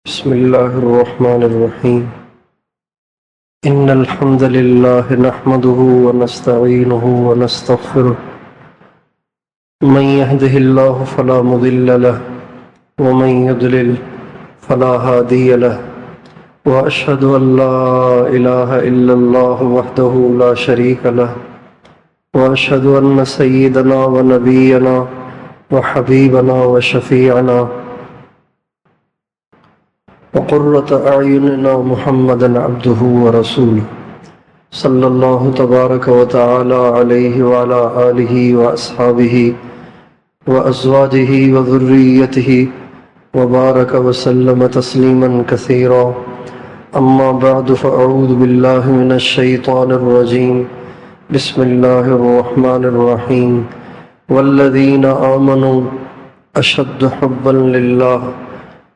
بسم الله الرحمن الرحيم إن الحمد لله نحمده ونستعينه ونستغفره من يهده الله فلا مضل له ومن يضلل فلا هادي له وأشهد أن لا إله إلا الله وحده لا شريك له وأشهد أن سيدنا ونبينا وحبيبنا وشفيعنا وقرة أعيننا محمدا عبده ورسوله صلى الله تبارك وتعالى عليه وعلى آله وأصحابه وأزواجه وذريته وبارك وسلم تسليما كثيرا أما بعد فأعوذ بالله من الشيطان الرجيم بسم الله الرحمن الرحيم والذين آمنوا أشد حبا لله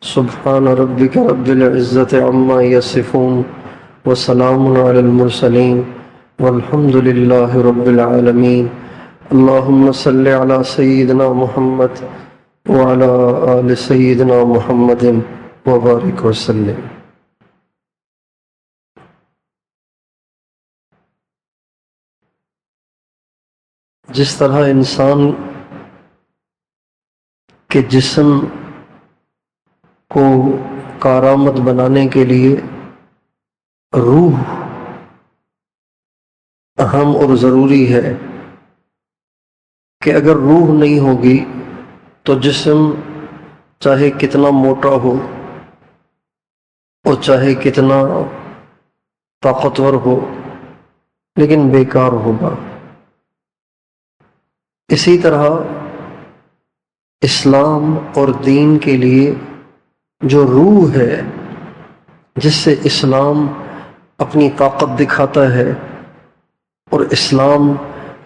سبحان ربك رب العزة عما يصفون وسلام على المرسلين والحمد لله رب العالمين اللهم صل على سيدنا محمد وعلى آل سيدنا محمد وبارك وسلم۔ جس طرح انسان کے جسم کو کارآمد بنانے کے لیے روح اہم اور ضروری ہے کہ اگر روح نہیں ہوگی تو جسم چاہے کتنا موٹا ہو اور چاہے کتنا طاقتور ہو لیکن بیکار ہوگا۔ اسی طرح اسلام اور دین کے لیے جو روح ہے جس سے اسلام اپنی طاقت دکھاتا ہے اور اسلام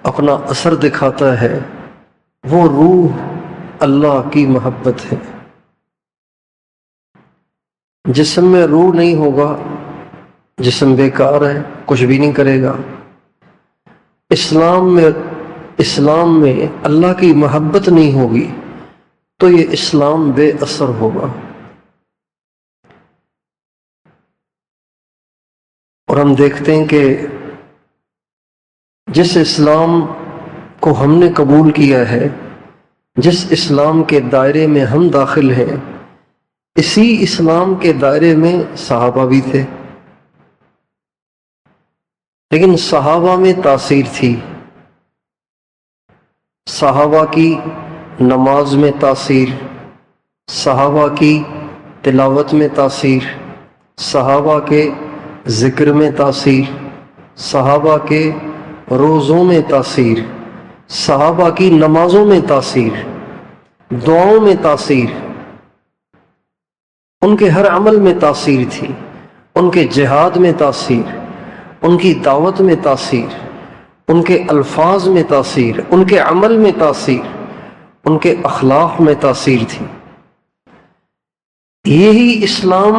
اپنا اثر دکھاتا ہے، وہ روح اللہ کی محبت ہے۔ جسم میں روح نہیں ہوگا، جسم بیکار ہے، کچھ بھی نہیں کرے گا۔ اسلام میں اللہ کی محبت نہیں ہوگی تو یہ اسلام بے اثر ہوگا۔ اور ہم دیکھتے ہیں کہ جس اسلام کو ہم نے قبول کیا ہے، جس اسلام کے دائرے میں ہم داخل ہیں، اسی اسلام کے دائرے میں صحابہ بھی تھے، لیکن صحابہ میں تاثیر تھی۔ صحابہ کی نماز میں تاثیر، صحابہ کی تلاوت میں تاثیر، صحابہ کے ذکر میں تاثیر، صحابہ کے روزوں میں تاثیر، صحابہ کی نمازوں میں تاثیر، دعاؤں میں تاثیر، ان کے ہر عمل میں تاثیر تھی، ان کے جہاد میں تاثیر، ان کی دعوت میں تاثیر، ان کے الفاظ میں تاثیر، ان کے عمل میں تاثیر، ان کے اخلاق میں تاثیر تھی۔ یہی اسلام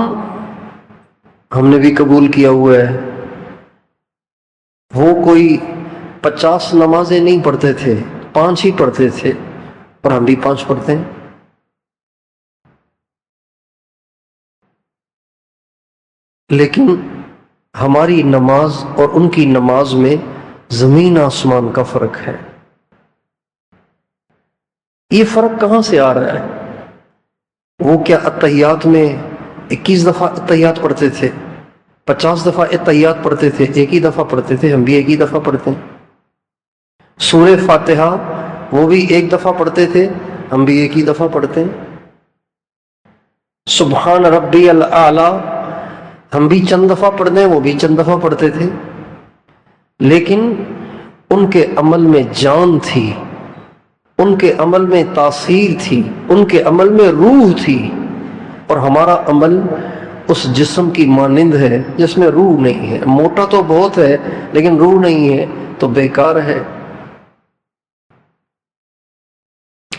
ہم نے بھی قبول کیا ہوا ہے۔ وہ کوئی 50 نمازیں نہیں پڑھتے تھے، 5 ہی پڑھتے تھے، اور ہم بھی 5 پڑھتے ہیں۔ لیکن ہماری نماز اور ان کی نماز میں زمین آسمان کا فرق ہے۔ یہ فرق کہاں سے آ رہا ہے؟ وہ کیا اتحیات میں 21 دفعہ اتحیات پڑھتے تھے، 50 دفعہ اتحیات پڑھتے تھے؟ ایک ہی دفعہ پڑھتے تھے، ہم بھی ایک ہی دفعہ پڑھتے ہیں۔ سورہ فاتحہ وہ بھی ایک دفعہ پڑھتے تھے، ہم بھی ایک ہی دفعہ پڑھتے ہیں۔ سبحان ربی الاعلی ہم بھی چند دفعہ پڑھتے ہیں، وہ بھی چند دفعہ پڑھتے تھے، لیکن ان کے عمل میں جان تھی، ان کے عمل میں تاثیر تھی، ان کے عمل میں روح تھی۔ اور ہمارا عمل اس جسم کی مانند ہے جس میں روح نہیں ہے۔ موٹا تو بہت ہے لیکن روح نہیں ہے تو بیکار ہے۔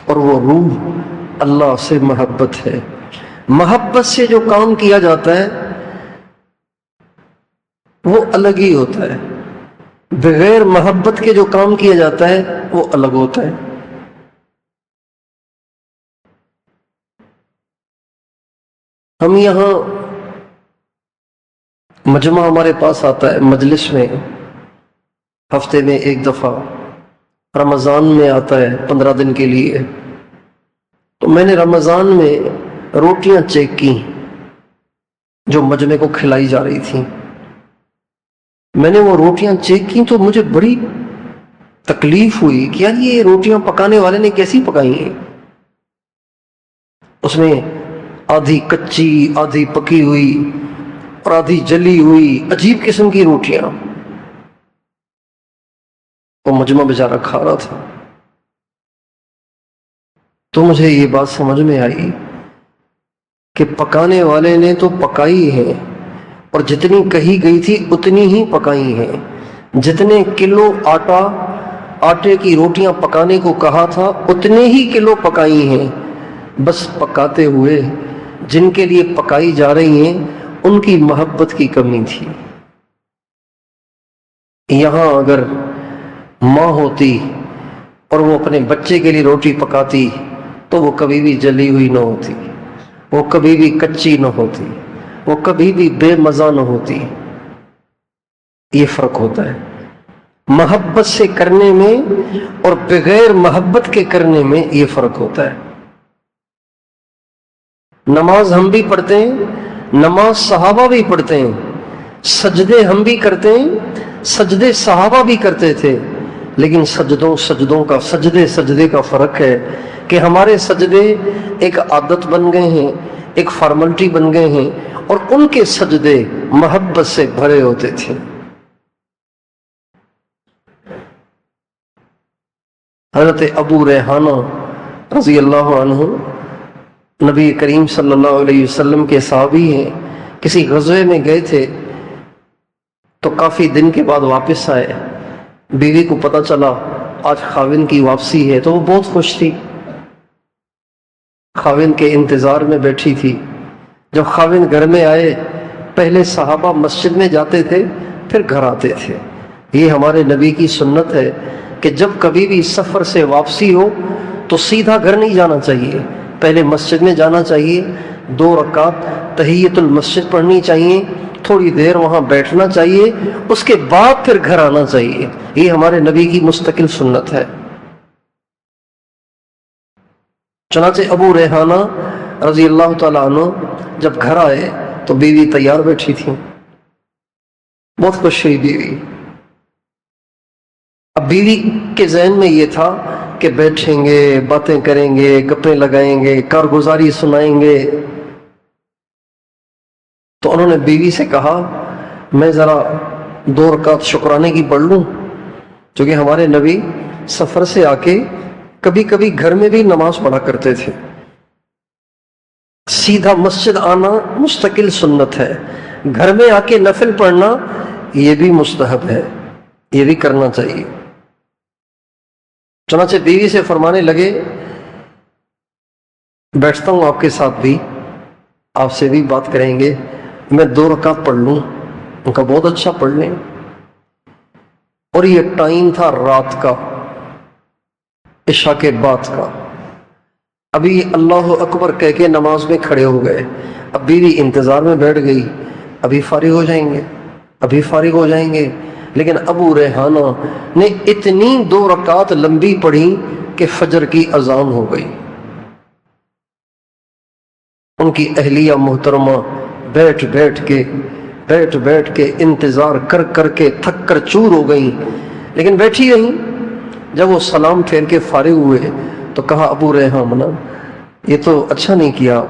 اور وہ روح اللہ سے محبت ہے۔ محبت سے جو کام کیا جاتا ہے وہ الگ ہی ہوتا ہے، بغیر محبت کے جو کام کیا جاتا ہے وہ الگ ہوتا ہے۔ ہم یہاں مجمع ہمارے پاس آتا ہے مجلس میں، ہفتے میں ایک دفعہ، رمضان میں آتا ہے 15 دن کے لیے۔ تو میں نے رمضان میں روٹیاں چیک کی جو مجمع کو کھلائی جا رہی تھیں۔ میں نے وہ روٹیاں چیک کی تو مجھے بڑی تکلیف ہوئی کہ یار یہ روٹیاں پکانے والے نے کیسی پکائی ہیں۔ اس میں آدھی کچی، آدھی پکی ہوئی اور آدھی جلی ہوئی عجیب قسم کی روٹیاں، وہ مجمع بیچارہ کھا رہا تھا۔ تو مجھے یہ بات سمجھ میں آئی کہ پکانے والے نے تو پکائی ہے، اور جتنی کہی گئی تھی اتنی ہی پکائی ہیں۔ جتنے کلو آٹے کی روٹیاں پکانے کو کہا تھا اتنے ہی کلو پکائی ہیں، بس پکاتے ہوئے جن کے لیے پکائی جا رہی ہیں ان کی محبت کی کمی تھی۔ یہاں اگر ماں ہوتی اور وہ اپنے بچے کے لیے روٹی پکاتی تو وہ کبھی بھی جلی ہوئی نہ ہوتی، وہ کبھی بھی کچی نہ ہوتی، وہ کبھی بھی بے مزہ نہ ہوتی۔ یہ فرق ہوتا ہے محبت سے کرنے میں اور بغیر محبت کے کرنے میں، یہ فرق ہوتا ہے۔ نماز ہم بھی پڑھتے ہیں، نماز صحابہ بھی پڑھتے ہیں، سجدے ہم بھی کرتے ہیں، سجدے صحابہ بھی کرتے تھے، لیکن سجدے کا فرق ہے کہ ہمارے سجدے ایک عادت بن گئے ہیں، ایک فارملٹی بن گئے ہیں، اور ان کے سجدے محبت سے بھرے ہوتے تھے۔ حضرت ابو ریحانہ رضی اللہ عنہ نبی کریم صلی اللہ علیہ وسلم کے صحابی ہیں، کسی غزوے میں گئے تھے تو کافی دن کے بعد واپس آئے۔ بیوی کو پتہ چلا آج خاوند کی واپسی ہے تو وہ بہت خوش تھی، خاوند کے انتظار میں بیٹھی تھی۔ جب خاوند گھر میں آئے، پہلے صحابہ مسجد میں جاتے تھے پھر گھر آتے تھے۔ یہ ہمارے نبی کی سنت ہے کہ جب کبھی بھی سفر سے واپسی ہو تو سیدھا گھر نہیں جانا چاہیے، پہلے مسجد میں جانا چاہیے، 2 رکعت تحیۃ المسجد پڑھنی چاہیے، تھوڑی دیر وہاں بیٹھنا چاہیے، اس کے بعد پھر گھر آنا چاہیے۔ یہ ہمارے نبی کی مستقل سنت ہے۔ چنانچہ ابو ریحانہ رضی اللہ تعالیٰ عنہ جب گھر آئے تو بیوی تیار بیٹھی تھی، بہت خوش ہوئی بیوی۔ اب بیوی کے ذہن میں یہ تھا کہ بیٹھیں گے، باتیں کریں گے، گپیں لگائیں گے، کارگزاری سنائیں گے۔ تو انہوں نے بیوی سے کہا میں ذرا 2 رکعت شکرانے کی پڑھ لوں، کیونکہ ہمارے نبی سفر سے آ کے کبھی کبھی گھر میں بھی نماز پڑھا کرتے تھے۔ سیدھا مسجد آنا مستقل سنت ہے، گھر میں آ کے نفل پڑھنا یہ بھی مستحب ہے، یہ بھی کرنا چاہیے۔ چنانچہ بیوی سے فرمانے لگے بیٹھتا ہوں آپ کے ساتھ بھی، آپ سے بھی بات کریں گے، میں 2 رکعت پڑھ لوں۔ ان کا بہت اچھا پڑھ لیں۔ اور یہ ٹائم تھا رات کا، عشاء کے بعد کا۔ ابھی اللہ اکبر کہہ کے نماز میں کھڑے ہو گئے، اب بیوی انتظار میں بیٹھ گئی، ابھی فارغ ہو جائیں گے، ابھی فارغ ہو جائیں گے۔ لیکن ابو ریحانہ نے اتنی 2 رکعت لمبی پڑھی کہ فجر کی اذان ہو گئی۔ ان کی اہلیہ محترمہ بیٹھ بیٹھ کے انتظار کر کر کے تھک کر چور ہو گئیں، لیکن بیٹھی رہیں۔ جب وہ سلام پھیر کے فارغ ہوئے تو کہا ابو ریحانہ یہ تو اچھا نہیں کیا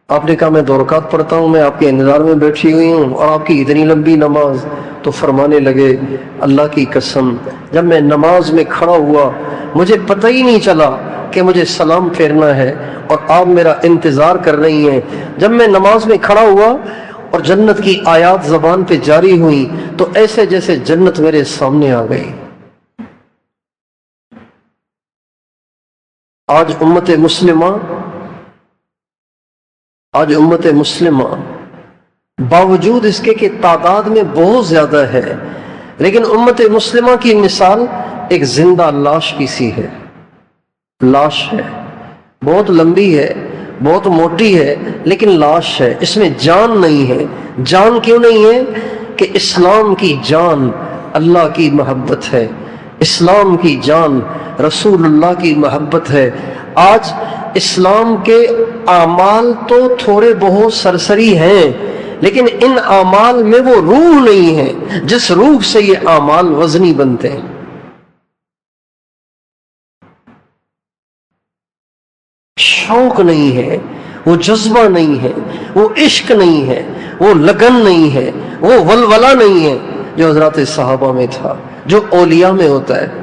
آپ نے کہا میں 2 رکعت پڑھتا ہوں، میں آپ کے انتظار میں بیٹھی ہوئی ہوں اور آپ کی اتنی لمبی نماز۔ تو فرمانے لگے اللہ کی قسم جب میں نماز میں کھڑا ہوا مجھے پتہ ہی نہیں چلا کہ مجھے سلام پھیرنا ہے اور آپ میرا انتظار کر رہی ہیں۔ جب میں نماز میں کھڑا ہوا اور جنت کی آیات زبان پہ جاری ہوئی تو ایسے جیسے جنت میرے سامنے آ گئی۔ آج امت مسلمہ باوجود اس کے کہ تعداد میں بہت زیادہ ہے، لیکن امت مسلمہ کی مثال ایک زندہ لاش کی سی ہے۔ لاش ہے، بہت لمبی ہے، بہت موٹی ہے لیکن لاش ہے، اس میں جان نہیں ہے۔ جان کیوں نہیں ہے؟ کہ اسلام کی جان اللہ کی محبت ہے، اسلام کی جان رسول اللہ کی محبت ہے۔ آج اسلام کے اعمال تو تھوڑے بہت سرسری ہیں، لیکن ان اعمال میں وہ روح نہیں ہے جس روح سے یہ اعمال وزنی بنتے ہیں۔ شوق نہیں ہے، وہ جذبہ نہیں ہے، وہ عشق نہیں ہے، وہ لگن نہیں ہے، وہ ولولہ نہیں ہے جو حضرات صحابہ میں تھا، جو اولیاء میں ہوتا ہے۔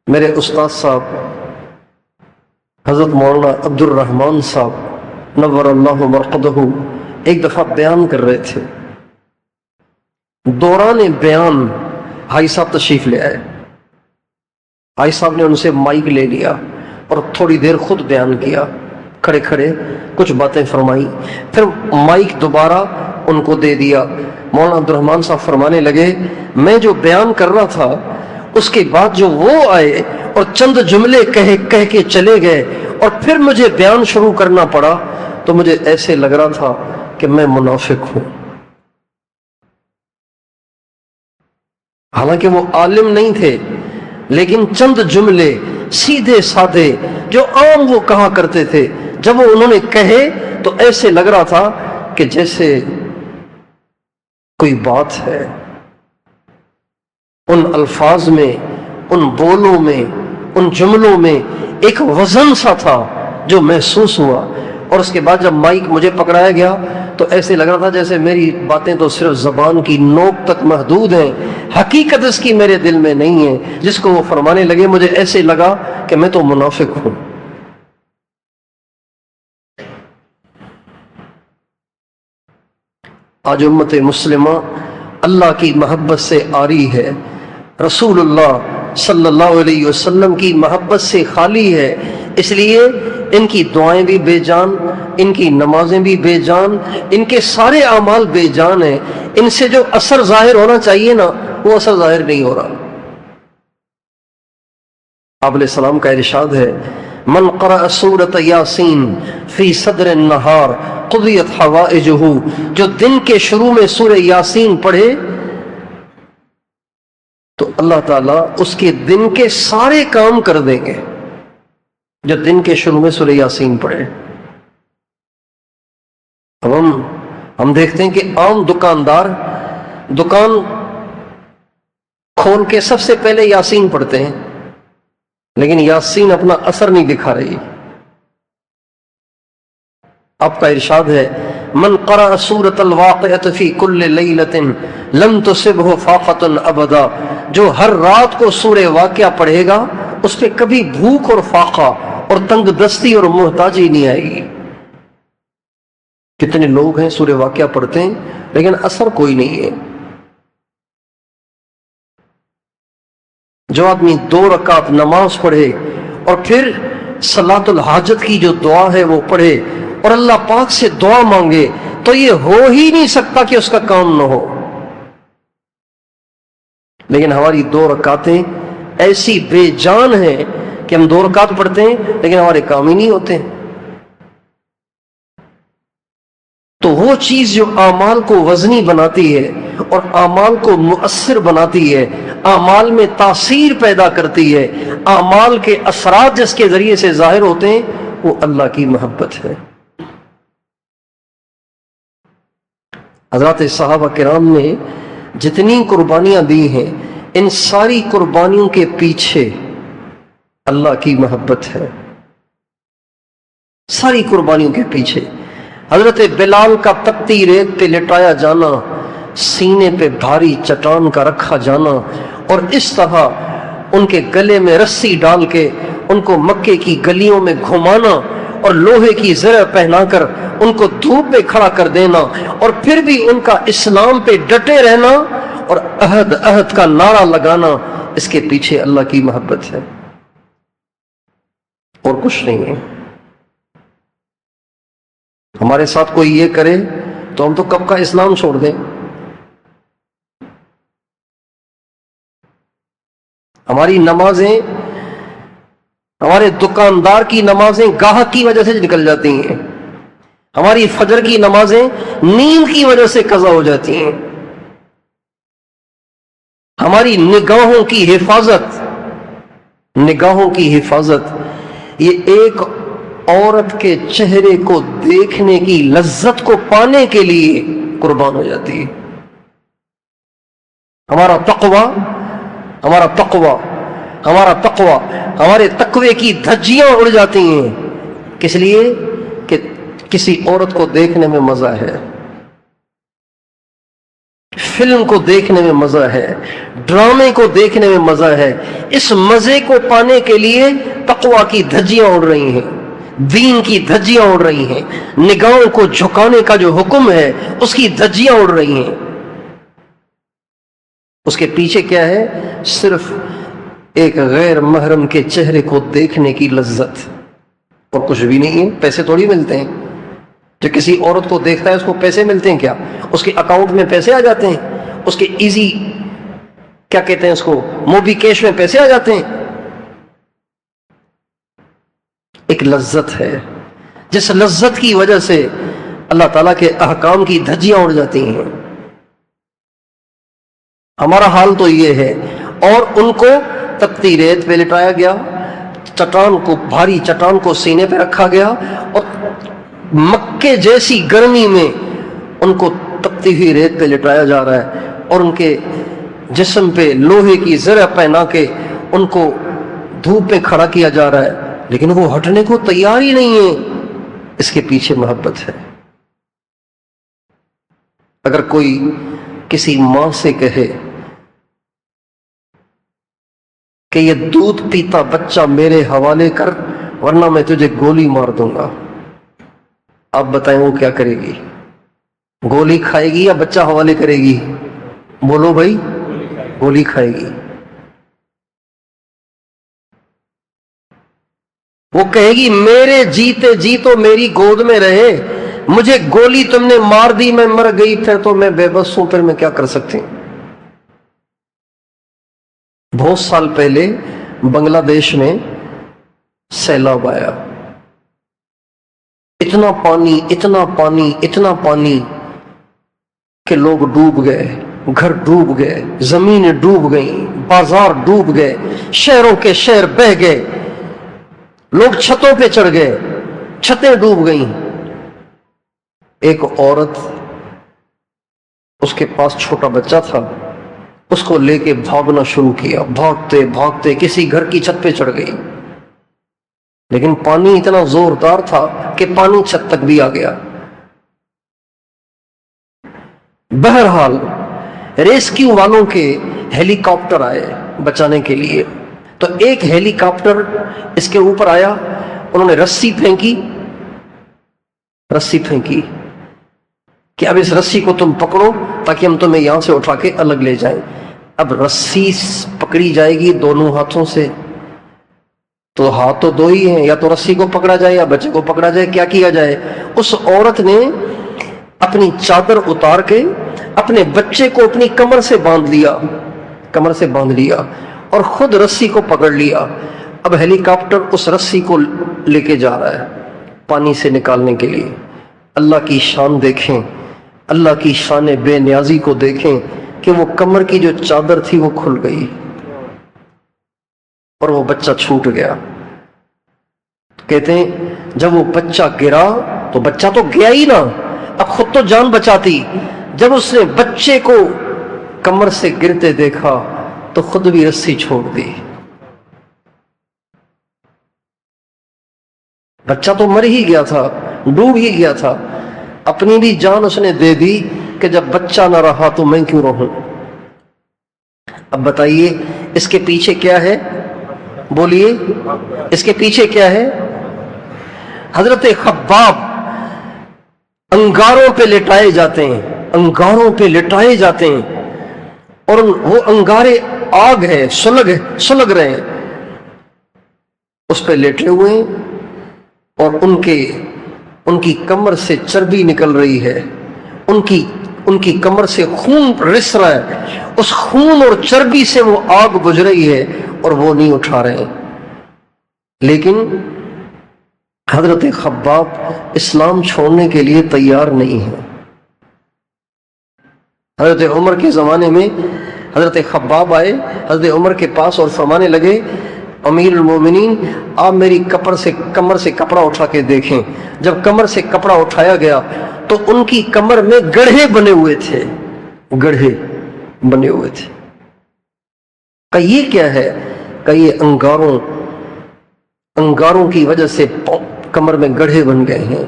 میرے استاد صاحب حضرت مولانا عبد الرحمن صاحب نور اللہ مرقدہ ایک دفعہ بیان کر رہے تھے۔ دوران بیان بھائی صاحب تشریف لے آئے، بھائی صاحب نے ان سے مائک لے لیا اور تھوڑی دیر خود بیان کیا، کھڑے کھڑے کچھ باتیں فرمائی، پھر مائک دوبارہ ان کو دے دیا۔ مولانا عبد الرحمن صاحب فرمانے لگے، میں جو بیان کر رہا تھا اس کے بعد جو وہ آئے اور چند جملے کہہ کے چلے گئے اور پھر مجھے بیان شروع کرنا پڑا تو مجھے ایسے لگ رہا تھا کہ میں منافق ہوں۔ حالانکہ وہ عالم نہیں تھے، لیکن چند جملے سیدھے سادے جو عام وہ کہا کرتے تھے، جب وہ انہوں نے کہے تو ایسے لگ رہا تھا کہ جیسے کوئی بات ہے۔ ان الفاظ میں، ان بولوں میں، ان جملوں میں ایک وزن سا تھا جو محسوس ہوا، اور اس کے بعد جب مائک مجھے پکڑایا گیا تو ایسے لگ رہا تھا جیسے میری باتیں تو صرف زبان کی نوک تک محدود ہیں، حقیقت اس کی میرے دل میں نہیں ہے۔ جس کو وہ فرمانے لگے مجھے ایسے لگا کہ میں تو منافق ہوں۔ آج امت مسلمہ اللہ کی محبت سے عاری ہے، رسول اللہ صلی اللہ علیہ وسلم کی محبت سے خالی ہے، اس لیے ان کی دعائیں بھی بے جان، ان کی نمازیں بھی بے جان، ان کے سارے اعمال بے جان ہیں۔ ان سے جو اثر ظاہر ہونا چاہیے نا، وہ اثر ظاہر نہیں ہو رہا۔ آپ علیہ السلام کا ارشاد ہے، من قرأ سورۃ یاسین فی صدر النہار قضیت حوائجہ، جو دن کے شروع میں سورہ یاسین پڑھے تو اللہ تعالیٰ اس کے دن کے سارے کام کر دیں گے۔ جو دن کے شروع میں سورہ یاسین پڑھے۔ اب ہم دیکھتے ہیں کہ عام دکاندار دکان کھول کے سب سے پہلے یاسین پڑھتے ہیں، لیکن یاسین اپنا اثر نہیں دکھا رہی۔ آپ کا ارشاد ہے، من قرأ سورۃ الواقعۃ فی کل لیلۃ لم تصبہ فاقۃ ابدا، جو ہر رات کو سورہ واقعہ پڑھے گا اس پہ کبھی بھوک اور فاقہ اور تنگ دستی اور محتاجی نہیں آئے گی۔ کتنے لوگ ہیں سورہ واقعہ پڑھتے ہیں لیکن اثر کوئی نہیں ہے۔ جو آدمی 2 رکعت نماز پڑھے اور پھر صلاۃ الحاجت کی جو دعا ہے وہ پڑھے اور اللہ پاک سے دعا مانگے تو یہ ہو ہی نہیں سکتا کہ اس کا کام نہ ہو۔ لیکن ہماری 2 رکعتیں ایسی بے جان ہیں کہ ہم 2 رکعت پڑھتے ہیں لیکن ہمارے کام ہی نہیں ہوتے۔ تو وہ چیز جو اعمال کو وزنی بناتی ہے اور اعمال کو مؤثر بناتی ہے، اعمال میں تاثیر پیدا کرتی ہے، اعمال کے اثرات جس کے ذریعے سے ظاہر ہوتے ہیں، وہ اللہ کی محبت ہے۔ حضرات صحابہ کرام نے جتنی قربانیاں دی ہیں، ان ساری قربانیوں کے پیچھے اللہ کی محبت ہے۔ ساری قربانیوں کے پیچھے حضرت بلال کا تپتی ریت پہ لٹایا جانا، سینے پہ بھاری چٹان کا رکھا جانا، اور اس طرح ان کے گلے میں رسی ڈال کے ان کو مکے کی گلیوں میں گھمانا اور لوہے کی زرہ پہنا کر ان کو دھوپ میں کھڑا کر دینا، اور پھر بھی ان کا اسلام پہ ڈٹے رہنا اور عہد عہد کا نعرہ لگانا، اس کے پیچھے اللہ کی محبت ہے اور کچھ نہیں ہے۔ ہمارے ساتھ کوئی یہ کرے تو ہم تو کب کا اسلام چھوڑ دیں۔ ہماری نمازیں ہمارے دکاندار کی نمازیں گاہک کی وجہ سے نکل جاتی ہیں، ہماری فجر کی نمازیں نیند کی وجہ سے قضا ہو جاتی ہیں، ہماری نگاہوں کی حفاظت یہ ایک عورت کے چہرے کو دیکھنے کی لذت کو پانے کے لیے قربان ہو جاتی ہے۔ ہمارا تقوی ہمارے تقوی کی دھجیاں اڑ جاتی ہیں، کس لیے کہ کسی عورت کو دیکھنے میں مزہ ہے، فلم کو دیکھنے میں مزہ ہے، ڈرامے کو دیکھنے میں مزہ ہے۔ اس مزے کو پانے کے لیے تقوی کی دھجیاں اڑ رہی ہیں، دین کی دھجیاں اڑ رہی ہیں، نگاہوں کو جھکانے کا جو حکم ہے اس کی دھجیاں اڑ رہی ہیں۔ اس کے پیچھے کیا ہے؟ صرف ایک غیر محرم کے چہرے کو دیکھنے کی لذت، اور کچھ بھی نہیں ہے۔ پیسے تھوڑی ملتے ہیں، جو کسی عورت کو دیکھتا ہے اس کو پیسے ملتے ہیں کیا؟ اس کے اکاؤنٹ میں پیسے آ جاتے ہیں، اس کے ایزی کیا کہتے ہیں اس کو، موبی کیش میں پیسے آ جاتے ہیں۔ ایک لذت ہے جس لذت کی وجہ سے اللہ تعالیٰ کے احکام کی دھجیاں اڑ جاتی ہیں۔ ہمارا حال تو یہ ہے، اور ان کو تپتی ریت پہ لٹایا گیا، بھاری چٹان کو سینے پہ رکھا گیا، اور مکے جیسی گرمی میں ان کو تپتی ہوئی ریت پہ لٹایا جا رہا ہے، اور ان کے جسم پہ لوہے کی زرہ پہنا کے ان کو دھوپ میں کھڑا کیا جا رہا ہے، لیکن وہ ہٹنے کو تیار ہی نہیں ہے۔ اس کے پیچھے محبت ہے۔ اگر کوئی کسی ماں سے کہے کہ یہ دودھ پیتا بچہ میرے حوالے کر ورنہ میں تجھے گولی مار دوں گا، آپ بتائیں وہ کیا کرے گی؟ گولی کھائے گی یا بچہ حوالے کرے گی؟ بولو بھائی، گولی کھائے گی۔ وہ کہے گی میرے جیتے جی تو میری گود میں رہے، مجھے گولی تم نے مار دی، میں مر گئی، پھر تو میں بے بس ہوں، پھر میں کیا کر سکتی ہوں۔ بہت سال پہلے بنگلہ دیش میں سیلاب آیا، اتنا پانی اتنا پانی اتنا پانی کہ لوگ ڈوب گئے، گھر ڈوب گئے، زمینیں ڈوب گئیں، بازار ڈوب گئے، شہروں کے شہر بہہ گئے، لوگ چھتوں پہ چڑھ گئے، چھتیں ڈوب گئیں۔ ایک عورت، اس کے پاس چھوٹا بچہ تھا، اس کو لے کے بھاگنا شروع کیا، بھاگتے بھاگتے کسی گھر کی چھت پہ چڑھ گئی، لیکن پانی اتنا زوردار تھا کہ پانی چھت تک بھی آ گیا۔ بہرحال ریسکیو والوں کے ہیلی کاپٹر آئے بچانے کے لیے، تو ایک ہیلی کاپٹر اس کے اوپر آیا، انہوں نے رسی پھینکی کہ اب اس رسی کو تم پکڑو تاکہ ہم تمہیں یہاں سے اٹھا کے الگ لے جائیں۔ اب رسی پکڑی جائے گی دونوں ہاتھوں سے، تو ہاتھ تو دو ہی ہیں، یا تو رسی کو پکڑا جائے یا بچے کو پکڑا جائے، کیا کیا جائے؟ اس عورت نے اپنی چادر اتار کے اپنے بچے کو اپنی کمر سے باندھ لیا اور خود رسی کو پکڑ لیا۔ اب ہیلی کاپٹر اس رسی کو لے کے جا رہا ہے پانی سے نکالنے کے لیے۔ اللہ کی شان دیکھیں، اللہ کی شان بے نیازی کو دیکھیں کہ وہ کمر کی جو چادر تھی وہ کھل گئی اور وہ بچہ چھوٹ گیا۔ کہتے ہیں جب وہ بچہ گرا تو بچہ تو گیا ہی نا، اب خود تو جان بچاتی، جب اس نے بچے کو کمر سے گرتے دیکھا تو خود بھی رسی چھوڑ دی۔ بچہ تو مر ہی گیا تھا، ڈوب ہی گیا تھا، اپنی بھی جان اس نے دے دی کہ جب بچہ نہ رہا تو میں کیوں رہوں۔ اب بتائیے اس کے پیچھے کیا ہے؟ بولیے اس کے پیچھے کیا ہے؟ حضرت خباب انگاروں پہ لٹائے جاتے ہیں اور وہ انگارے آگ ہے، سلگ رہے ہیں، اس پہ لیٹے ہوئے ہیں اور ان کی کمر سے چربی نکل رہی ہے، ان کی کمر سے خون رس رہا ہے، اس خون اور چربی سے وہ آگ بجھ رہی ہے اور وہ نہیں اٹھا رہے ہیں۔ لیکن حضرت خباب اسلام چھوڑنے کے لیے تیار نہیں ہے۔ حضرت عمر کے زمانے میں حضرت خباب آئے حضرت عمر کے پاس اور فرمانے لگے امیر المومنین آپ میری کمر سے کپڑا اٹھا کے دیکھیں۔ جب کمر سے کپڑا اٹھایا گیا تو ان کی کمر میں گڑھے بنے ہوئے تھے، گڑھے بنے ہوئے تھے۔ کہ یہ کیا ہے؟ کہ یہ انگاروں کی وجہ سے کمر میں گڑھے بن گئے ہیں۔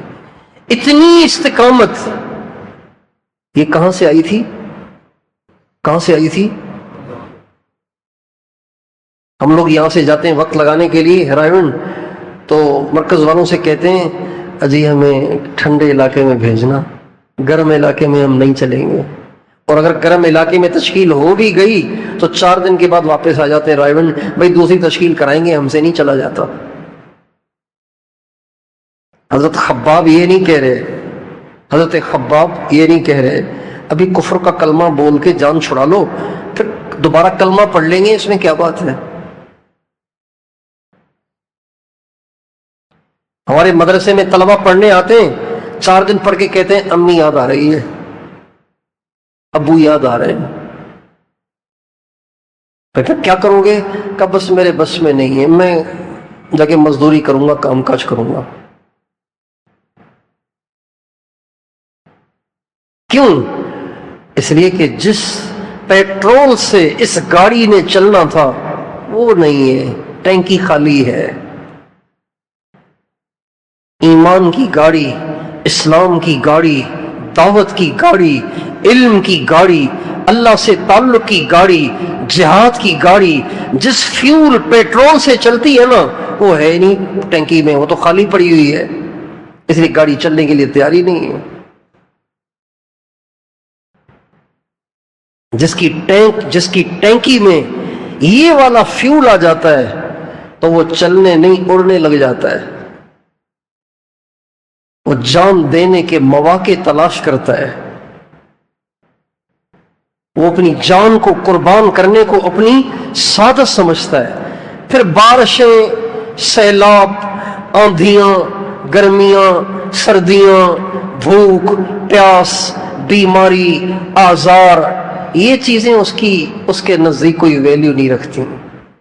اتنی استقامت یہ کہاں سے آئی تھی؟ کہاں سے آئی تھی؟ ہم لوگ یہاں سے جاتے ہیں وقت لگانے کے لیے ہرائن، تو مرکز والوں سے کہتے ہیں اجی ہمیں ٹھنڈے علاقے میں بھیجنا، گرم علاقے میں ہم نہیں چلیں گے۔ اور اگر گرم علاقے میں تشکیل ہو بھی گئی تو 4 دن کے بعد واپس آ جاتے ہیں رائون، بھائی دوسری تشکیل کرائیں گے، ہم سے نہیں چلا جاتا۔ حضرت خباب یہ نہیں کہہ رہے، حضرت خباب یہ نہیں کہہ رہے ابھی کفر کا کلمہ بول کے جان چھڑا لو پھر دوبارہ کلمہ پڑھ لیں گے، اس میں کیا بات ہے؟ ہمارے مدرسے میں طلبہ پڑھنے آتے ہیں، 4 دن پڑھ کے کہتے ہیں امی یاد آ رہی ہے، ابو یاد آ رہے ہیں۔ پھر کیا کرو گے؟ کہ بس میرے بس میں نہیں ہے، میں جا کے مزدوری کروں گا، کام کاج کروں گا۔ کیوں؟ اس لیے کہ جس پیٹرول سے اس گاڑی نے چلنا تھا وہ نہیں ہے، ٹینکی خالی ہے۔ ایمان کی گاڑی، اسلام کی گاڑی، دعوت کی گاڑی، علم کی گاڑی، اللہ سے تعلق کی گاڑی، جہاد کی گاڑی جس فیول پیٹرول سے چلتی ہے نا وہ ہے نہیں ٹینکی میں، وہ تو خالی پڑی ہوئی ہے، اس لیے گاڑی چلنے کے لیے تیاری نہیں ہے۔ جس کی ٹینکی میں یہ والا فیول آ جاتا ہے تو وہ چلنے نہیں اڑنے لگ جاتا ہے، وہ جان دینے کے مواقع تلاش کرتا ہے، وہ اپنی جان کو قربان کرنے کو اپنی سعادت سمجھتا ہے۔ پھر بارشیں، سیلاب، آندھیاں، گرمیاں، سردیاں، بھوک، پیاس، بیماری، آزار، یہ چیزیں اس کے نزدیک کوئی ویلیو نہیں رکھتی۔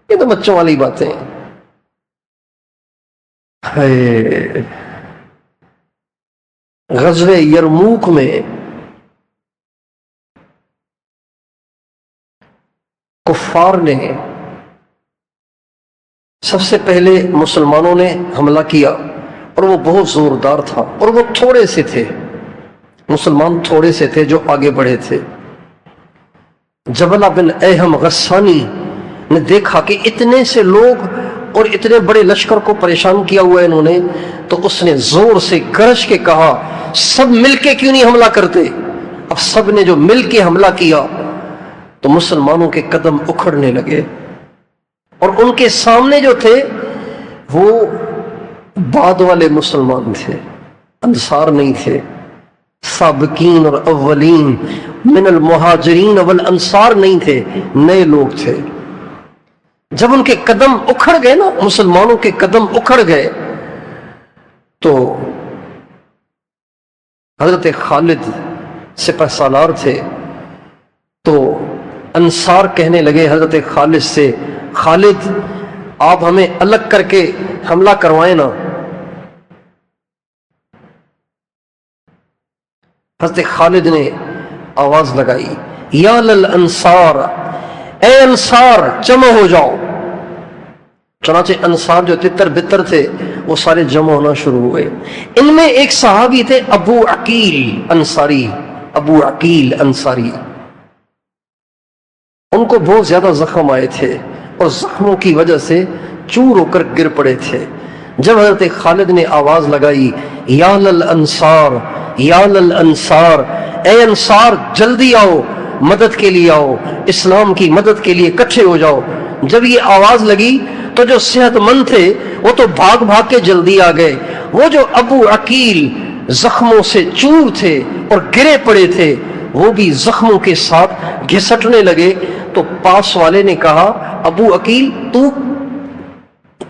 یہ تو بچوں والی باتیں ہیں۔ غزوہ یرموک میں کفار نے سب سے پہلے مسلمانوں نے حملہ کیا اور وہ بہت زوردار تھا، اور وہ تھوڑے سے تھے، مسلمان تھوڑے سے تھے جو آگے بڑھے تھے۔ جبلہ بن ایہم غسانی نے دیکھا کہ اتنے سے لوگ اور اتنے بڑے لشکر کو پریشان کیا ہوا ہے انہوں نے، تو اس نے زور سے گرج کے کہا سب مل کے کیوں نہیں حملہ کرتے؟ اب سب نے جو مل کے حملہ کیا تو مسلمانوں کے قدم اکھڑنے لگے، اور ان کے سامنے جو تھے وہ بعد والے مسلمان تھے، انصار نہیں تھے، سابقین اور اولین من المہاجرین والانصار نہیں تھے، نئے لوگ تھے۔ جب ان کے قدم اکھڑ گئے نا، مسلمانوں کے قدم اکھڑ گئے، تو حضرت خالد سپہ سالار تھے، تو انصار کہنے لگے حضرت خالد سے خالد آپ ہمیں الگ کر کے حملہ کروائیں نا۔ حضرت خالد نے آواز لگائی یا للانصار، اے انصار جمع ہو جاؤ۔ چنانچہ انصار جو تتر بتر تھے وہ سارے جمع ہونا شروع ہوئے۔ ان میں ایک صحابی تھے ابو عقیل انصاری، ابو عقیل انصاری، ان کو بہت زیادہ زخم آئے تھے اور زخموں کی وجہ سے چور ہو کر گر پڑے تھے۔ جب حضرت خالد نے آواز لگائی یا للانصار یا للانصار، اے انصار جلدی آؤ، مدد کے لیے آؤ، اسلام کی مدد کے لیے اکٹھے ہو جاؤ۔ جب یہ آواز لگی تو جو صحت مند تھے وہ تو بھاگ بھاگ کے جلدی آ گئے، وہ جو ابو عقیل زخموں سے چور تھے اور گرے پڑے تھے وہ بھی زخموں کے ساتھ گھسٹنے لگے۔ تو پاس والے نے کہا ابو عقیل تو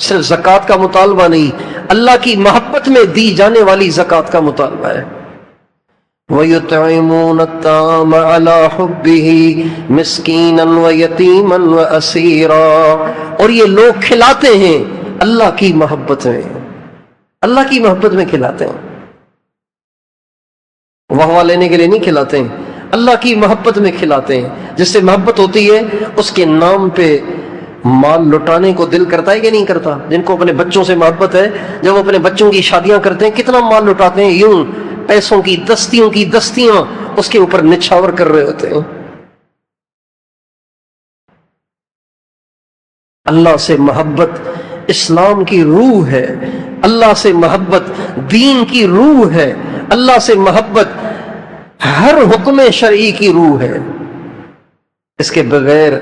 صرف زکوٰۃ کا مطالبہ نہیں، اللہ کی محبت میں دی جانے والی زکوٰۃ کا مطالبہ ہے۔ وَيُطْعِمُونَ الطَّعَامَ عَلَى حُبِّهِ مِسْكِينًا وَيَتِيمًا وَأَسِيرًا، اور یہ لوگ کھلاتے ہیں اللہ کی محبت میں، اللہ کی محبت میں کھلاتے ہیں، واہ لینے کے لیے نہیں کھلاتے ہیں، اللہ کی محبت میں کھلاتے ہیں۔ جس سے محبت ہوتی ہے اس کے نام پہ مال لٹانے کو دل کرتا ہے کہ نہیں کرتا؟ جن کو اپنے بچوں سے محبت ہے، جب وہ اپنے بچوں کی شادیاں کرتے ہیں کتنا مال لٹاتے ہیں، یوں پیسوں کی دستیاں اس کے اوپر نچھاور کر رہے ہوتے ہیں۔ اللہ سے محبت اسلام کی روح ہے، اللہ سے محبت دین کی روح ہے، اللہ سے محبت ہر حکم شرعی کی روح ہے۔ اس کے بغیر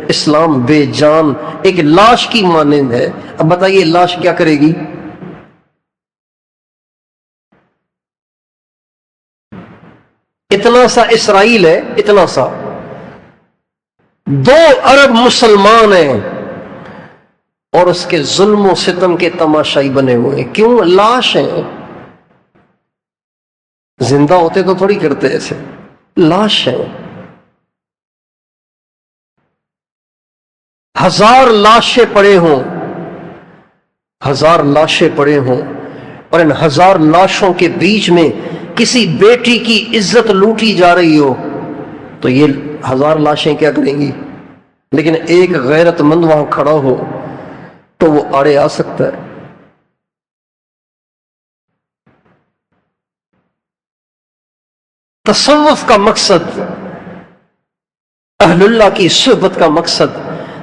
اسلام بے جان ایک لاش کی مانند ہے۔ اب بتائیے لاش کیا کرے گی؟ اتنا سا اسرائیل ہے، اتنا سا 2 ارب مسلمان ہیں اور اس کے ظلم و ستم کے تماشائی بنے ہوئے ہیں۔ کیوں؟ لاش ہیں، زندہ ہوتے تو تھوڑی کرتے ایسے، لاش ہیں۔ 1000 لاشیں پڑے ہوں، 1000 لاشیں پڑے ہوں، اور ان 1000 لاشوں کے بیچ میں کسی بیٹی کی عزت لوٹی جا رہی ہو تو یہ 1000 لاشیں کیا کریں گی؟ لیکن ایک غیرت مند وہاں کھڑا ہو تو وہ آڑے آ سکتا ہے۔ تصوف کا مقصد، اہل اللہ کی صحبت کا مقصد،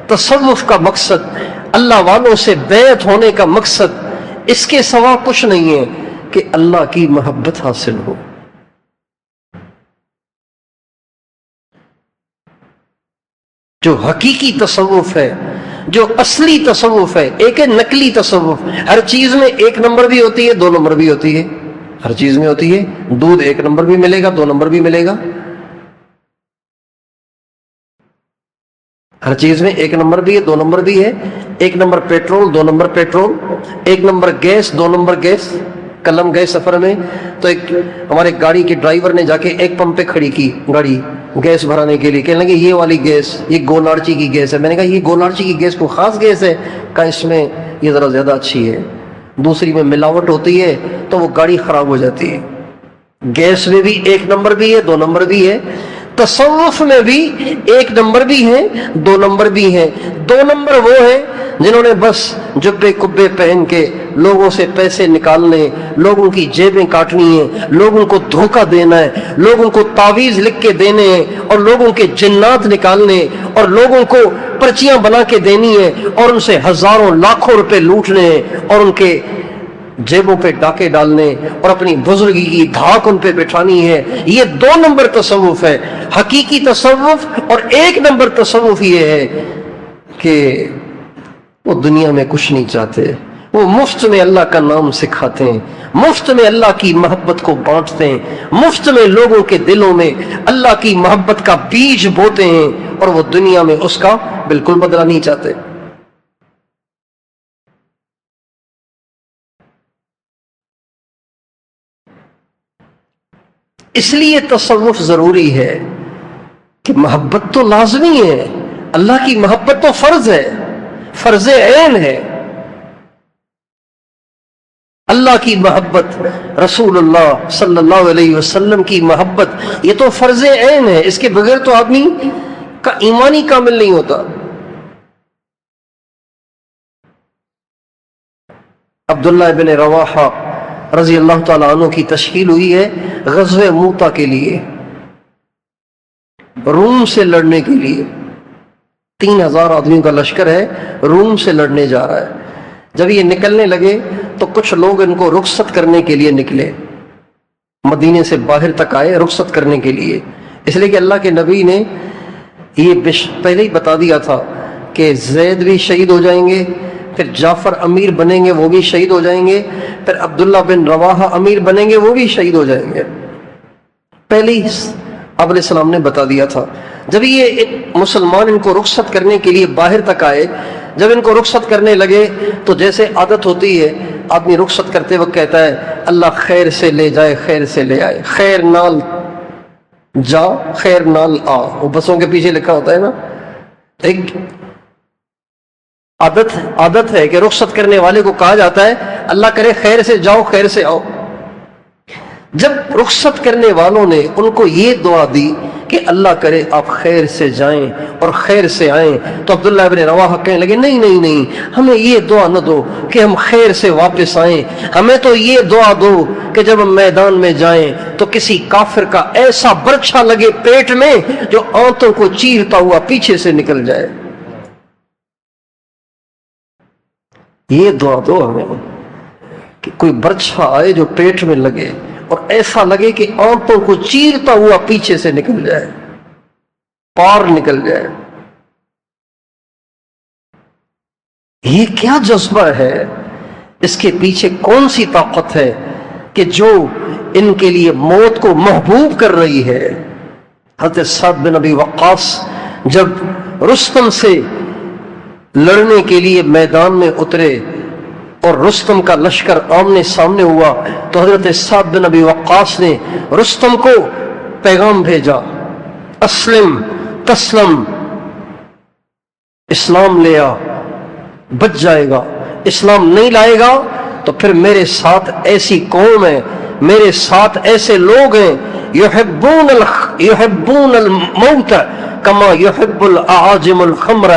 تصوف کا مقصد، اللہ والوں سے بیعت ہونے کا مقصد اس کے سوا کچھ نہیں ہے کہ اللہ کی محبت حاصل ہو۔ جو حقیقی تصوف ہے، جو اصلی تصوف ہے، ایک ہے نقلی تصوف، ہر چیز میں 1 نمبر بھی ہوتی ہے 2 نمبر بھی ہوتی ہے، ہر چیز میں ہوتی ہے، دودھ 1 نمبر بھی ملے گا 2 نمبر بھی ملے گا، ہر چیز میں 1 نمبر بھی ہے 2 نمبر بھی ہے، 1 number petrol 2 number petrol, 1 number gas 2 number gas. کلم گئے سفر میں تو ایک ہمارے گاڑی کے ڈرائیور نے جا کے ایک پمپ پہ کھڑی کی گاڑی گیس بھرانے کے لیے، کہنے لگے یہ والی گیس یہ گولارچی کی گیس ہے۔ میں نے کہا یہ گولارچی کی گیس کو خاص گیس ہے؟ کہا اس میں یہ ذرا زیادہ اچھی ہے، دوسری میں ملاوٹ ہوتی ہے تو وہ گاڑی خراب ہو جاتی ہے۔ گیس میں بھی 1 نمبر بھی ہے 2 نمبر بھی ہے، تصوف میں بھی 1 نمبر بھی ہے 2 نمبر بھی ہے۔ 2 نمبر وہ ہیں جنہوں نے بس جبے کبے پہن کے لوگوں سے پیسے نکالنے، لوگوں کی جیبیں کاٹنی ہیں، لوگوں کو دھوکہ دینا ہے، لوگوں کو تعویذ لکھ کے دینے ہیں اور لوگوں کے جنات نکالنے اور لوگوں کو پرچیاں بنا کے دینی ہے اور ان سے ہزاروں لاکھوں روپے لوٹنے ہیں اور ان کے جیبوں پہ ڈاکے ڈالنے اور اپنی بزرگی کی دھاک ان پہ بٹھانی ہے۔ یہ 2 نمبر تصوف ہے۔ حقیقی تصوف اور 1 نمبر تصوف یہ ہے کہ وہ دنیا میں کچھ نہیں چاہتے، وہ مفت میں اللہ کا نام سکھاتے ہیں، مفت میں اللہ کی محبت کو بانٹتے ہیں، مفت میں لوگوں کے دلوں میں اللہ کی محبت کا بیج بوتے ہیں اور وہ دنیا میں اس کا بالکل بدلہ نہیں چاہتے۔ اس لیے تصوف ضروری ہے کہ محبت تو لازمی ہے، اللہ کی محبت تو فرض ہے، فرض عین ہے۔ اللہ کی محبت، رسول اللہ صلی اللہ علیہ وسلم کی محبت، یہ تو فرض عین ہے، اس کے بغیر تو آدمی کا ایمان ہی کامل نہیں ہوتا۔ عبداللہ بن رواحہ رضی اللہ تعالیٰ عنہ کی تشکیل ہوئی ہے غزوہ موتا کے لیے، روم سے لڑنے کے لیے۔ 3000 آدمیوں کا لشکر ہے، روم سے لڑنے جا رہا ہے۔ جب یہ نکلنے لگے تو کچھ لوگ ان کو رخصت کرنے کے لیے نکلے، مدینے سے باہر تک آئے رخصت کرنے کے لیے، اس لیے کہ اللہ کے نبی نے یہ پہلے ہی بتا دیا تھا کہ زید بھی شہید ہو جائیں گے، پھر جعفر امیر بنیں گے وہ بھی شہید ہو جائیں گے، پھر عبداللہ بن رواحہ امیر بنیں گے وہ بھی شہید ہو جائیں گے، پہلے ہی آپ علیہ السلام نے بتا دیا تھا۔ جب یہ مسلمان ان کو رخصت کرنے کے لیے باہر تک آئے جب ان کو رخصت کرنے لگے تو جیسے عادت ہوتی ہے آدمی رخصت کرتے وقت کہتا ہے اللہ خیر سے لے جائے خیر سے لے آئے، خیر نال جا خیر نال آ، وہ بسوں کے پیچھے لکھا ہوتا ہے نا، ایک عادت ہے کہ رخصت کرنے والے کو کہا جاتا ہے اللہ کرے خیر سے جاؤ خیر سے آؤ۔ جب رخصت کرنے والوں نے ان کو یہ دعا دی کہ اللہ کرے آپ خیر سے جائیں اور خیر سے آئیں، تو عبداللہ ابن رواحہ کہنے لگے نہیں نہیں نہیں، ہمیں یہ دعا نہ دو کہ ہم خیر سے واپس آئیں، ہمیں تو یہ دعا دو کہ جب ہم میدان میں جائیں تو کسی کافر کا ایسا برچھا لگے پیٹ میں جو آنتوں کو چیرتا ہوا پیچھے سے نکل جائے۔ یہ دعا دو ہمیں کہ کوئی برچھا آئے جو پیٹ میں لگے اور ایسا لگے کہ آنتوں کو چیرتا ہوا پیچھے سے نکل جائے، پار نکل جائے۔ یہ کیا جذبہ ہے، اس کے پیچھے کون سی طاقت ہے کہ جو ان کے لیے موت کو محبوب کر رہی ہے۔ حضرت سعد بن ابی وقاص جب رستم سے لڑنے کے لیے میدان میں اترے اور رستم کا لشکر آمنے سامنے ہوا تو حضرت سعد بن ابی وقاص نے رستم کو پیغام بھیجا، اسلم تسلم، اسلام لے آ بچ جائے گا، اسلام نہیں لائے گا تو پھر میرے ساتھ ایسی قوم ہے، میرے ساتھ ایسے لوگ ہیں یحبون الموت کما یحب الاعاجم الخمر،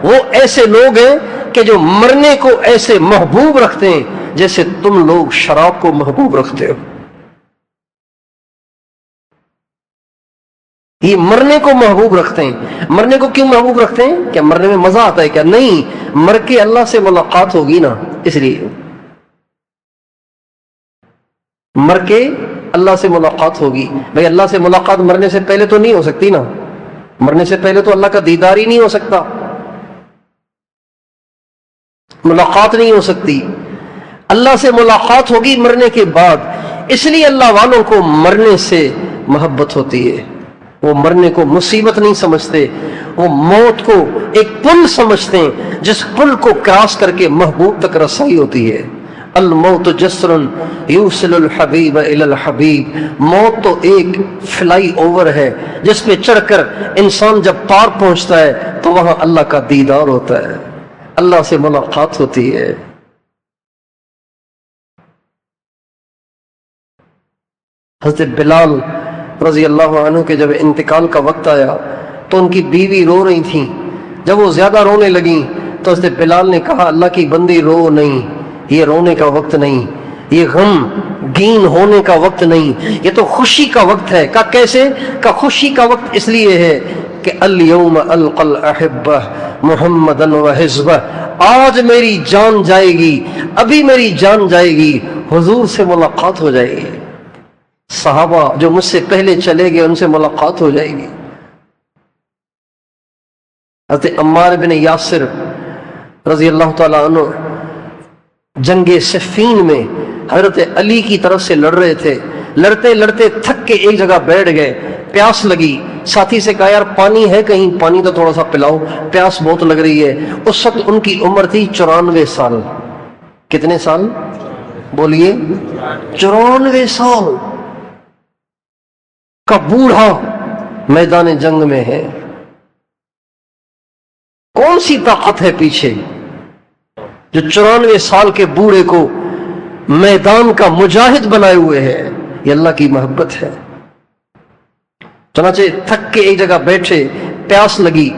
وہ ایسے لوگ ہیں کہ جو مرنے کو ایسے محبوب رکھتے ہیں جیسے تم لوگ شراب کو محبوب رکھتے ہو۔ یہ مرنے کو محبوب رکھتے ہیں۔ مرنے کو کیوں محبوب رکھتے ہیں؟ کیا مرنے میں مزہ آتا ہے کیا؟ نہیں، مر کے اللہ سے ملاقات ہوگی نا، اس لیے مر کے اللہ سے ملاقات ہوگی۔ بھئی اللہ سے ملاقات مرنے سے پہلے تو نہیں ہو سکتی نا، مرنے سے پہلے تو اللہ کا دیدار ہی نہیں ہو سکتا، ملاقات نہیں ہو سکتی۔ اللہ سے ملاقات ہوگی مرنے کے بعد، اس لیے اللہ والوں کو مرنے سے محبت ہوتی ہے۔ وہ مرنے کو مصیبت نہیں سمجھتے، وہ موت کو ایک پل سمجھتے ہیں جس پل کو کراس کر کے محبوب تک رسائی ہوتی ہے۔ الموت جسر یوصل الحبیب الی الحبیب، موت تو ایک فلائی اوور ہے جس پہ چڑھ کر انسان جب پار پہنچتا ہے تو وہاں اللہ کا دیدار ہوتا ہے، اللہ سے ملاقات ہوتی ہے۔ حضرت بلال رضی اللہ عنہ کے جب انتقال کا وقت آیا تو ان کی بیوی رو رہی تھیں۔ جب وہ زیادہ رونے لگیں تو حضرت بلال نے کہا اللہ کی بندی رو نہیں، یہ رونے کا وقت نہیں، یہ غم گین ہونے کا وقت نہیں، یہ تو خوشی کا وقت ہے۔ کہا کیسے؟ کہا خوشی کا وقت اس لیے ہے کہ الیوم القی الاحبہ محمدن وحزبہ، آج میری جان جائے گی، ابھی میری جان جائے گی، حضور سے ملاقات ہو جائے گی، صحابہ جو مجھ سے پہلے چلے گئے ان سے ملاقات ہو جائے گی۔ حضرت عمار بن یاسر رضی اللہ تعالیٰ عنہ جنگ صفین میں حضرت علی کی طرف سے لڑ رہے تھے، لڑتے لڑتے تھک کے ایک جگہ بیٹھ گئے، پیاس لگی، ساتھی سے کہا یار پانی ہے کہیں، پانی تو تھوڑا سا پلاؤ، پیاس بہت لگ رہی ہے۔ اس وقت ان کی عمر تھی 94 سال۔ کتنے سال بولیے؟ 94 سال کا بوڑھا میدان جنگ میں ہے۔ کون سی طاقت ہے پیچھے جو 94 سال کے بوڑھے کو میدان کا مجاہد بنائے ہوئے ہے؟ یہ اللہ کی محبت ہے۔ چنانچہ تھک کے ایک جگہ بیٹھے، پیاس لگی،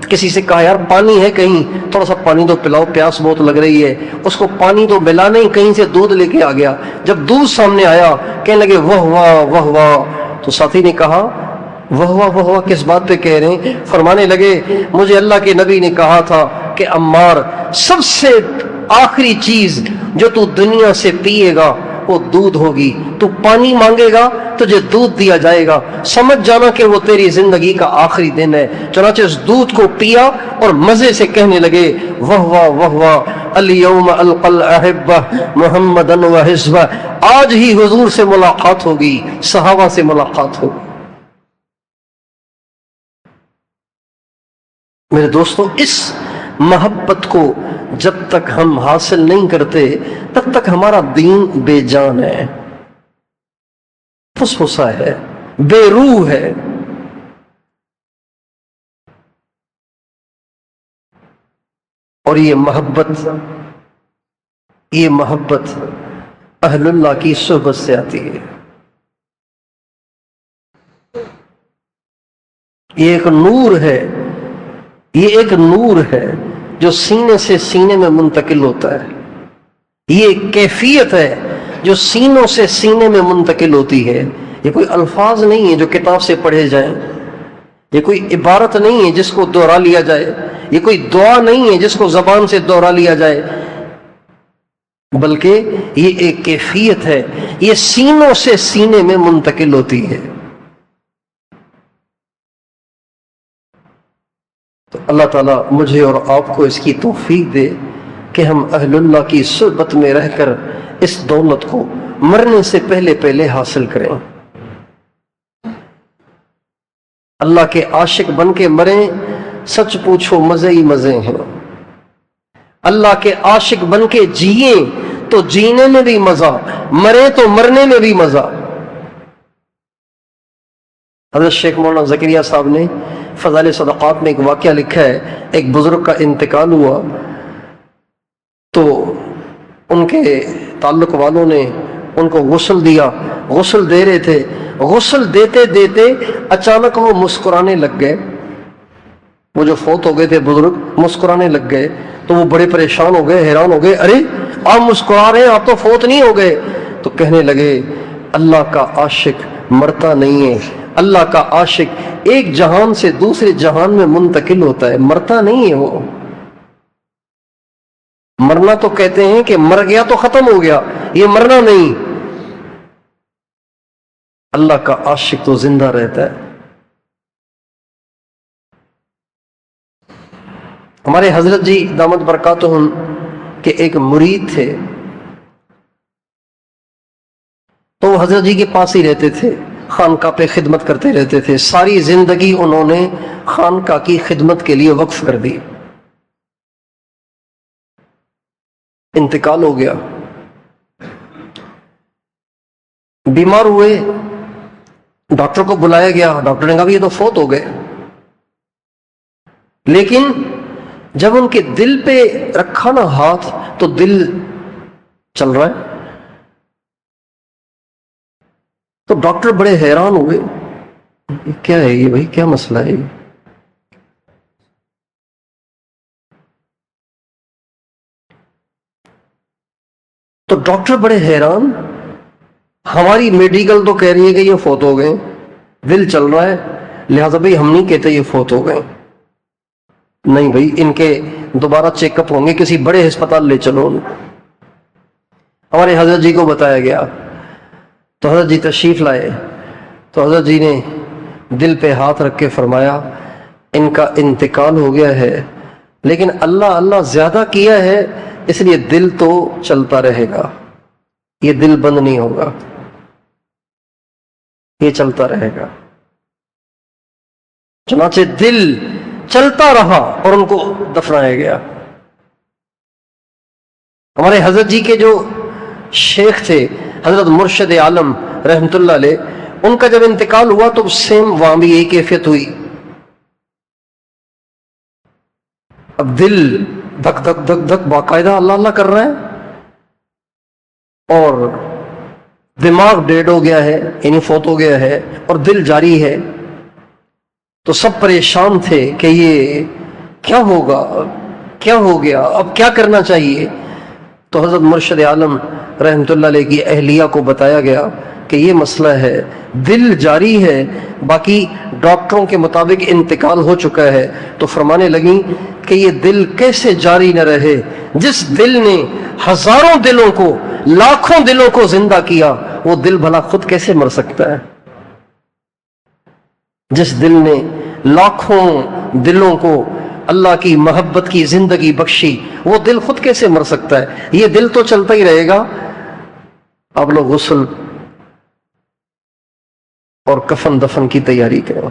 کسی سے کہا یار پانی ہے کہیں، تھوڑا سا پانی تو پلاؤ، پیاس بہت لگ رہی ہے۔ اس کو پانی تو ملا نہیں، کہیں سے دودھ لے کے آ گیا۔ جب دودھ سامنے آیا کہنے لگے واہ واہ واہ واہ، تو ساتھی نے کہا واہ واہ واہ واہ کس بات پہ کہہ رہے ہیں؟ فرمانے لگے مجھے اللہ کے نبی نے کہا تھا کہ عمار سب سے آخری چیز جو تو دنیا سے پیے گا وہ دودھ ہوگی، تو پانی مانگے گا تجھے دودھ دیا جائے گا، سمجھ جانا کہ وہ تیری زندگی کا آخری دن ہے۔ چنانچہ اس دودھ کو پیا اور مزے سے کہنے لگے واہ واہ واہ واہ الیوم القی الاحبہ محمدن وحزبہ، آج ہی حضور سے ملاقات ہوگی، صحابہ سے ملاقات ہوگی۔ میرے دوستو، اس محبت کو جب تک ہم حاصل نہیں کرتے تب تک ہمارا دین بے جان ہے، پھسپھسا ہے، بے روح ہے۔ اور یہ محبت اہل اللہ کی صحبت سے آتی ہے۔ یہ ایک نور ہے، یہ ایک نور ہے جو سینے سے سینے میں منتقل ہوتا ہے۔ یہ ایک کیفیت ہے جو سینوں سے سینے میں منتقل ہوتی ہے۔ یہ کوئی الفاظ نہیں ہے جو کتاب سے پڑھے جائیں، یہ کوئی عبارت نہیں ہے جس کو دوہرا لیا جائے، یہ کوئی دعا نہیں ہے جس کو زبان سے دوہرا لیا جائے، بلکہ یہ ایک کیفیت ہے، یہ سینوں سے سینے میں منتقل ہوتی ہے۔ تو اللہ تعالیٰ مجھے اور آپ کو اس کی توفیق دے کہ ہم اہل اللہ کی صحبت میں رہ کر اس دولت کو مرنے سے پہلے حاصل کریں۔ اللہ کے عاشق بن کے مریں، سچ پوچھو مزے ہی مزے ہیں۔ اللہ کے عاشق بن کے جئیں تو جینے میں بھی مزہ، مرے تو مرنے میں بھی مزہ۔ حضرت شیخ مولانا زکریا صاحب نے فضائل صدقات میں ایک واقعہ لکھا ہے، ایک بزرگ کا انتقال ہوا تو ان کے تعلق والوں نے ان کو غسل دیا، غسل دے رہے تھے، غسل دیتے دیتے اچانک وہ مسکرانے لگ گئے۔ وہ جو فوت ہو گئے تھے بزرگ مسکرانے لگ گئے تو وہ بڑے پریشان ہو گئے، حیران ہو گئے، ارے آپ مسکرا رہے ہیں، آپ تو فوت نہیں ہو گئے؟ تو کہنے لگے اللہ کا عاشق مرتا نہیں ہے، اللہ کا عاشق ایک جہان سے دوسرے جہان میں منتقل ہوتا ہے، مرتا نہیں ہے۔ وہ مرنا تو کہتے ہیں کہ مر گیا تو ختم ہو گیا، یہ مرنا نہیں، اللہ کا عاشق تو زندہ رہتا ہے۔ ہمارے حضرت جی دامت برکاتہم کے ایک مرید تھے، تو وہ حضرت جی کے پاس ہی رہتے تھے، خانقاہ پہ خدمت کرتے رہتے تھے، ساری زندگی انہوں نے خانقاہ کی خدمت کے لیے وقف کر دی۔ انتقال ہو گیا، بیمار ہوئے، ڈاکٹر کو بلایا گیا، ڈاکٹر نے کہا یہ تو فوت ہو گئے، لیکن جب ان کے دل پہ رکھا نا ہاتھ تو دل چل رہا ہے۔ تو ڈاکٹر بڑے حیران ہوئے، کیا ہے یہ بھائی، کیا مسئلہ ہے یہ؟ تو ڈاکٹر بڑے حیران، ہماری میڈیکل تو کہہ رہی ہے کہ یہ فوت ہو گئے، دل چل رہا ہے، لہذا بھائی ہم نہیں کہتے یہ فوت ہو گئے، نہیں بھائی ان کے دوبارہ چیک اپ ہوں گے، کسی بڑے ہسپتال لے چلو۔ ہمارے حضرت جی کو بتایا گیا تو حضرت جی تشریف لائے، تو حضرت جی نے دل پہ ہاتھ رکھ کے فرمایا ان کا انتقال ہو گیا ہے، لیکن اللہ زیادہ کیا ہے، اس لیے دل تو چلتا رہے گا، یہ دل بند نہیں ہوگا، یہ چلتا رہے گا۔ چنانچہ دل چلتا رہا اور ان کو دفنایا گیا۔ ہمارے حضرت جی کے جو شیخ تھے حضرت مرشد عالم رحمت اللہ علیہ، ان کا جب انتقال ہوا تو سیم وہاں بھی یہی کیفیت ہوئی۔ اب دل دھک دھک دھک دھک باقاعدہ اللہ اللہ کر رہا ہے، اور دماغ ڈیڈ ہو گیا ہے، یعنی فوت ہو گیا ہے، اور دل جاری ہے۔ تو سب پریشان تھے کہ یہ کیا ہوگا، کیا ہو گیا، اب کیا کرنا چاہیے؟ تو حضرت مرشد عالم رحمت اللہ علیہ کی اہلیہ کو بتایا گیا کہ یہ مسئلہ ہے، دل جاری ہے، باقی ڈاکٹروں کے مطابق انتقال ہو چکا ہے۔ تو فرمانے لگیں کہ یہ دل کیسے جاری نہ رہے؟ جس دل نے ہزاروں دلوں کو، لاکھوں دلوں کو زندہ کیا، وہ دل بھلا خود کیسے مر سکتا ہے؟ جس دل نے لاکھوں دلوں کو اللہ کی محبت کی زندگی بخشی، وہ دل خود کیسے مر سکتا ہے؟ یہ دل تو چلتا ہی رہے گا۔ آپ لوگ غسل اور کفن دفن کی تیاری کریں۔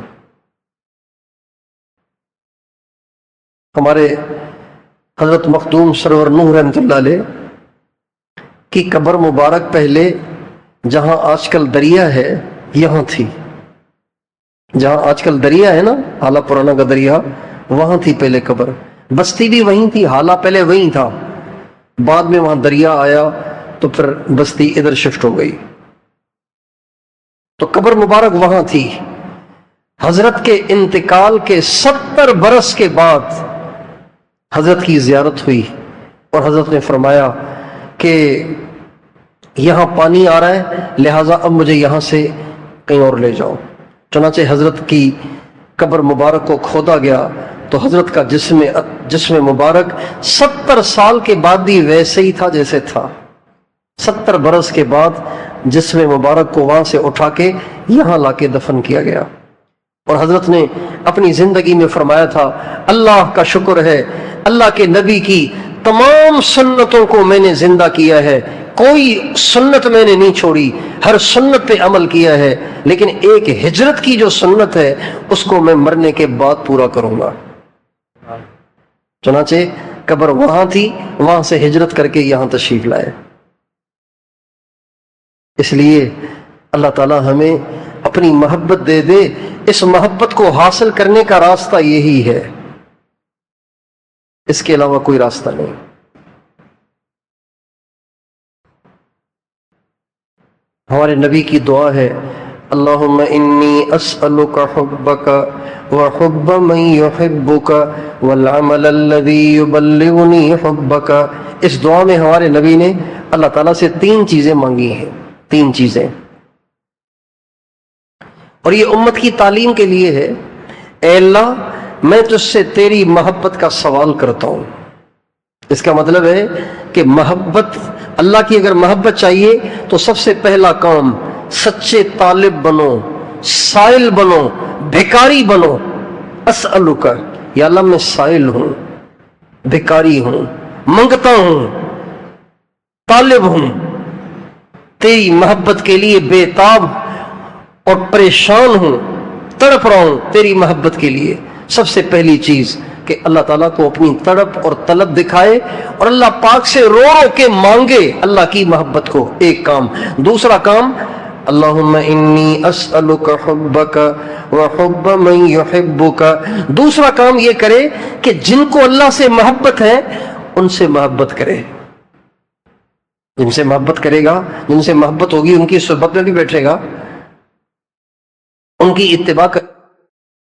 ہمارے حضرت مخدوم سرور نوح رحمۃ اللہ علیہ کی قبر مبارک پہلے جہاں آج کل دریا ہے یہاں تھی، جہاں آج کل دریا ہے نا، حالہ پرانا کا دریا، وہاں تھی پہلے قبر، بستی بھی وہیں تھی، حالہ پہلے وہیں تھا، بعد میں وہاں دریا آیا تو پھر بستی ادھر شفٹ ہو گئی، تو قبر مبارک وہاں تھی۔ حضرت کے انتقال کے 70 برس کے بعد حضرت کی زیارت ہوئی اور حضرت نے فرمایا کہ یہاں پانی آ رہا ہے، لہٰذا اب مجھے یہاں سے کہیں اور لے جاؤ۔ چنانچہ حضرت کی قبر مبارک کو کھودا گیا تو حضرت کا جسم مبارک 70 سال کے بعد بھی ویسے ہی تھا جیسے تھا۔ 70 برس کے بعد جسم مبارک کو وہاں سے اٹھا کے یہاں لا کے دفن کیا گیا، اور حضرت نے اپنی زندگی میں فرمایا تھا، اللہ کا شکر ہے، اللہ کے نبی کی تمام سنتوں کو میں نے زندہ کیا ہے، کوئی سنت میں نے نہیں چھوڑی، ہر سنت پہ عمل کیا ہے، لیکن ایک ہجرت کی جو سنت ہے اس کو میں مرنے کے بعد پورا کروں گا۔ چنانچہ قبر وہاں تھی، وہاں سے ہجرت کر کے یہاں تشریف لائے۔ اس لیے اللہ تعالی ہمیں اپنی محبت دے دے، اس محبت کو حاصل کرنے کا راستہ یہی ہے، اس کے علاوہ کوئی راستہ نہیں۔ ہمارے نبی کی دعا ہے، اللہم انی اسألک حبک وحب من یحبک والعمل الذی یبلغنی حبک۔ اس دعا میں ہمارے نبی نے اللہ تعالیٰ سے 3 چیزیں مانگی ہیں، 3 چیزیں، اور یہ امت کی تعلیم کے لیے ہے۔ اے اللہ، میں تجھ سے تیری محبت کا سوال کرتا ہوں۔ اس کا مطلب ہے کہ محبت، اللہ کی اگر محبت چاہیے تو سب سے پہلا کام سچے طالب بنو، سائل بنو، بھکاری بنو۔ اسألک، یا اللہ میں سائل ہوں، بھکاری ہوں، منگتا ہوں، طالب ہوں، تیری محبت کے لیے بے تاب اور پریشان ہوں، تڑپ رہا ہوں تیری محبت کے لیے۔ سب سے پہلی چیز کہ اللہ تعالیٰ کو اپنی تڑپ اور طلب دکھائے اور اللہ پاک سے رو رو کے مانگے اللہ کی محبت کو، ایک کام۔ دوسرا کام، اللہم انی اسألک حبک وحب من یحبک۔ دوسرا کام یہ کرے کہ جن کو اللہ سے محبت ہے ان سے محبت کرے، جن سے محبت کرے گا، جن سے محبت ہوگی ان کی صحبت میں بھی بیٹھے گا، ان کی اتباع